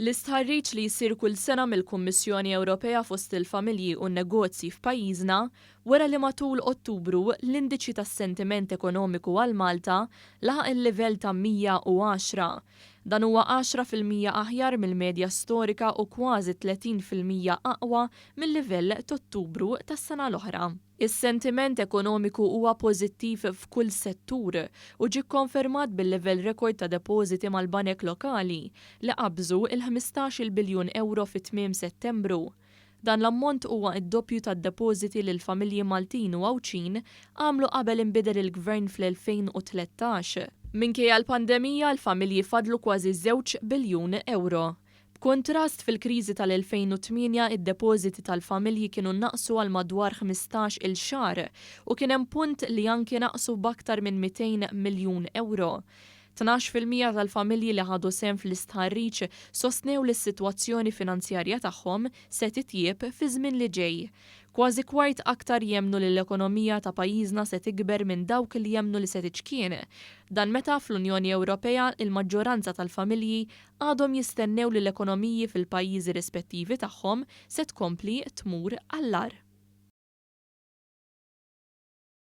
L-istħarriġ li jsir kull sena mill-Kummissjoni Ewropea fost il-familji u n-negozji f'pajjiżna wara li matul Ottubru l-indiċi tas-sentiment ekonomiku għal Malta laħaq il-livell ta' 110. Dan huwa 10% aħjar mill-medja storika u kważi 30% aqwa mill-livell ta' Ottubru tas-sena l-oħra. Is-sentiment ekonomiku huwa pożittiv f'kull settur u ġie kkonfermat bil-livell rekord ta' depożiti mal-banek lokali li qabżu il-15 biljun euro fit-tmiem Settembru. Dan l-ammont huwa id-doppju tad-depożiti li l-familji Maltin u Għawdxin għamlu qabel inbidel il-Gvern fl-2013. Minkejja l-pandemija l-familji fadlu kważi 2 biljun euro. B'kuntrast fil-kriżi tal-2008 id-depożiti tal-familji kienu naqsu għal madwar 15-il xahar u kien hemm punt li anke naqsu b'aktar minn 200 miljun euro. 12% tal-familji li ħadu sehem fl-istħarriġ sostnew li s-sitwazzjoni finanzjarja tagħhom se titjieb fi żmien li ġej. Kważi kwart aktar jemmnu li l-ekonomija ta' pajjiżna se tikber minn dawk li jemmnu li se tiġkien. Dan meta fl-Unjoni Ewropea il-maġġoranza tal-familji għadhom jistennew li l-ekonomiji fil-pajjiżi rispettivi tagħhom se tkompli tmur għall-ar.